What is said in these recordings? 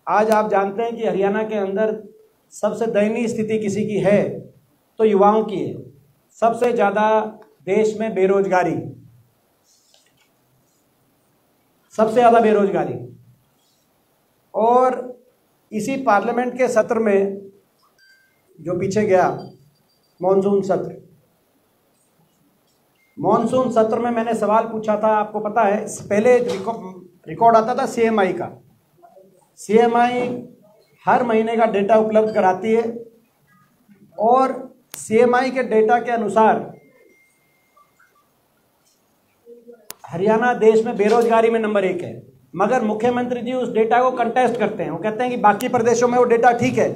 आज आप जानते हैं कि हरियाणा के अंदर सबसे दयनीय स्थिति किसी की है तो युवाओं की है। सबसे ज़्यादा देश में बेरोजगारी, सबसे ज़्यादा बेरोजगारी। और इसी पार्लियामेंट के सत्र में जो पीछे गया मॉनसून सत्र में मैंने सवाल पूछा था, आपको पता है पहले रिकॉर्ड आता था सीएमआई का। सीएमआई हर महीने का डेटा उपलब्ध कराती है और सीएमआई के डेटा के अनुसार हरियाणा देश में बेरोजगारी में नंबर 1 है। मगर मुख्यमंत्री जी उस डेटा को कंटेस्ट करते हैं। वो कहते हैं कि बाकी प्रदेशों में वो डेटा ठीक है,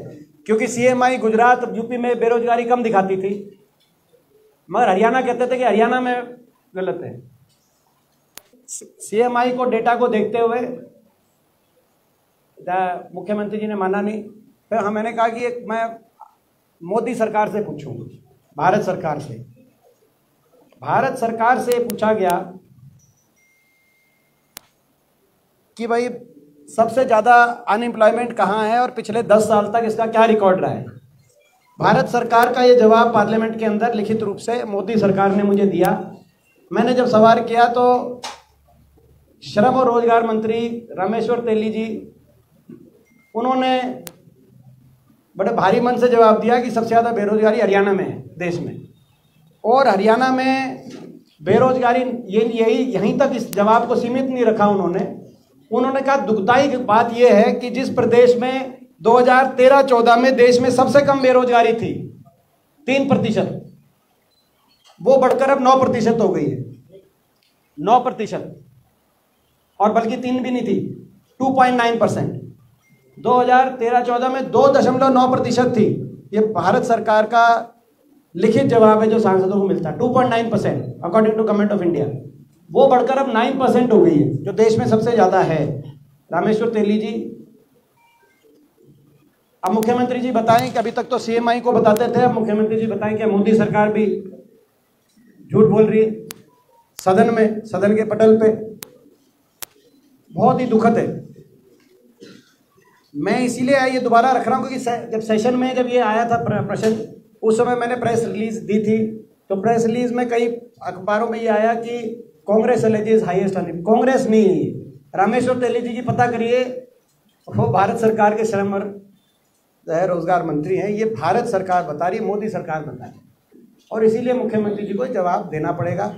क्योंकि सीएमआई गुजरात यूपी में बेरोजगारी कम दिखाती थी, मगर हरियाणा कहते थे कि हरियाणा में गलत है। सीएमआई को डेटा को देखते हुए मुख्यमंत्री जी ने माना नहीं। फिर मैंने कहा कि मैं मोदी सरकार से पूछूंगा, भारत सरकार से पूछा गया कि भाई सबसे ज़्यादा अनएम्प्लॉयमेंट कहाँ है और पिछले 10 साल तक इसका क्या रिकॉर्ड रहा है। भारत सरकार का ये जवाब पार्लियामेंट के अंदर लिखित रूप से मोदी सरकार ने मुझे दिया। मैंने जब सवाल किया तो श्रम और रोजगार मंत्री रामेश्वर तेली जी, उन्होंने बड़े भारी मन से जवाब दिया कि सबसे ज़्यादा बेरोजगारी हरियाणा में है देश में। और हरियाणा में बेरोजगारी यहीं तक इस जवाब को सीमित नहीं रखा उन्होंने कहा दुखदायी बात यह है कि जिस प्रदेश में 2013-14 में देश में सबसे कम बेरोजगारी थी 3%, वो बढ़कर अब 9% हो गई है। 9%, और बल्कि 3 भी नहीं थी, 2.9%। 2013-14 में 2.9% थी। ये भारत सरकार का लिखित जवाब है जो सांसदों को मिलता है। 2.9% according to government of India. वो बढ़कर अब 9% हो गई है, जो देश में सबसे ज़्यादा है। रामेश्वर तेली जी, अब मुख्यमंत्री जी बताएं कि अभी तक तो सीएमआई को बताते थे, अब मुख्यमंत्री जी बताएं कि मोदी सरकार भी झूठ बोल रही है सदन के पटल पे। बहुत ही दुखद है। मैं इसीलिए ये दोबारा रख रहा हूँ क्योंकि जब सेशन में जब ये आया था प्रश्न, उस समय मैंने प्रेस रिलीज दी थी। तो प्रेस रिलीज में कई अखबारों में ये आया कि कांग्रेस एलिजेस हाईएस्ट। कांग्रेस नहीं है ये। रामेश्वर तेली जी की पता करिए, वो भारत सरकार के श्रम और रोजगार मंत्री हैं। ये भारत सरकार बता रही है, मोदी सरकार बता रही है, और इसीलिए मुख्यमंत्री जी को जवाब देना पड़ेगा।